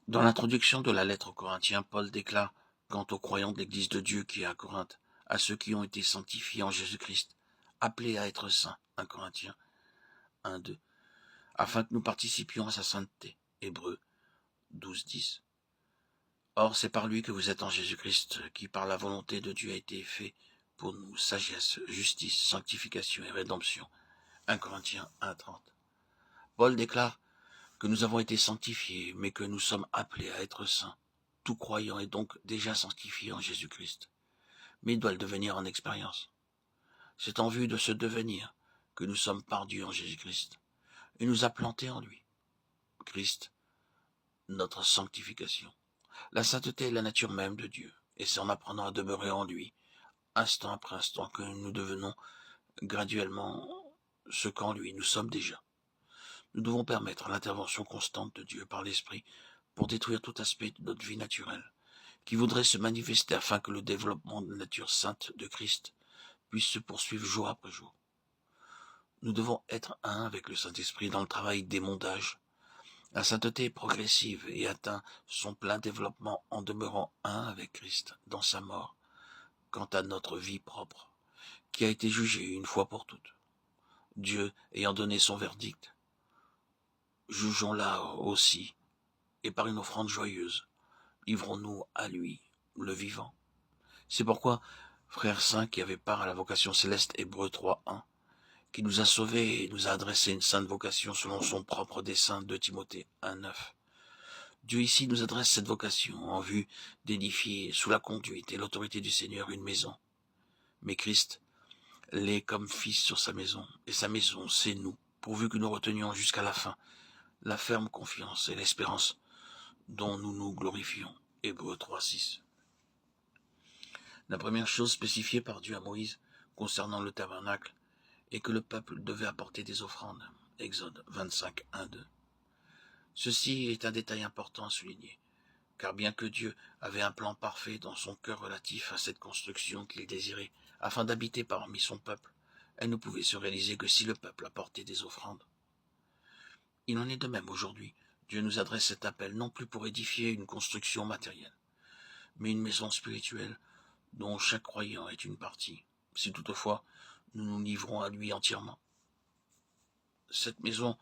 Dans l'introduction de la lettre aux Corinthiens, Paul déclare quant aux croyants de l'Église de Dieu qui est à Corinthe, à ceux qui ont été sanctifiés en Jésus-Christ, appelés à être saints, 1 Corinthiens 1, 2, afin que nous participions à sa sainteté, Hébreux 12, 10. Or, c'est par lui que vous êtes en Jésus-Christ, qui par la volonté de Dieu a été fait pour nous sagesse, justice, sanctification et rédemption, 1 Corinthiens 1, 30. Paul déclare que nous avons été sanctifiés, mais que nous sommes appelés à être saints. Tout croyant est donc déjà sanctifié en Jésus-Christ, mais il doit le devenir en expérience. C'est en vue de ce devenir que nous sommes par Dieu en Jésus-Christ. Il nous a plantés en lui. Christ, notre sanctification. La sainteté est la nature même de Dieu, et c'est en apprenant à demeurer en lui, instant après instant, que nous devenons graduellement ce qu'en lui nous sommes déjà. Nous devons permettre l'intervention constante de Dieu par l'Esprit pour détruire tout aspect de notre vie naturelle qui voudrait se manifester afin que le développement de la nature sainte de Christ puisse se poursuivre jour après jour. Nous devons être un avec le Saint-Esprit dans le travail d'émondage. La sainteté est progressive et atteint son plein développement en demeurant un avec Christ dans sa mort, quant à notre vie propre, qui a été jugée une fois pour toutes. Dieu ayant donné son verdict, jugeons-la aussi, et par une offrande joyeuse, livrons-nous à lui, le vivant. C'est pourquoi, frère saint qui avait part à la vocation céleste, Hébreux 3, 1, qui nous a sauvés et nous a adressé une sainte vocation selon son propre dessein, de Timothée 1, 9. Dieu ici nous adresse cette vocation en vue d'édifier sous la conduite et l'autorité du Seigneur une maison. Mais Christ l'est comme fils sur sa maison, et sa maison, c'est nous, pourvu que nous retenions jusqu'à la fin la ferme confiance et l'espérance dont nous nous glorifions. Hébreux 3, 6. La première chose spécifiée par Dieu à Moïse concernant le tabernacle est que le peuple devait apporter des offrandes. Exode 25, 1, 2. Ceci est un détail important à souligner, car bien que Dieu avait un plan parfait dans son cœur relatif à cette construction qu'il désirait, afin d'habiter parmi son peuple, elle ne pouvait se réaliser que si le peuple apportait des offrandes. Il en est de même aujourd'hui. Dieu nous adresse cet appel non plus pour édifier une construction matérielle, mais une maison spirituelle dont chaque croyant est une partie, si toutefois nous nous livrons à lui entièrement. Cette maison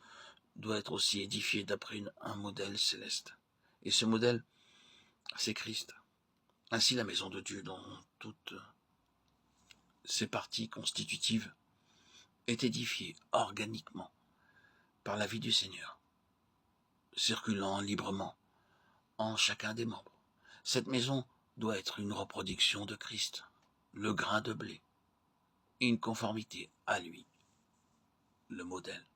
doit être aussi édifiée d'après un modèle céleste. Et ce modèle, c'est Christ. Ainsi, la maison de Dieu, dans toutes ses parties constitutives, est édifiée organiquement par la vie du Seigneur, circulant librement en chacun des membres. Cette maison doit être une reproduction de Christ, le grain de blé, une conformité à lui, le modèle.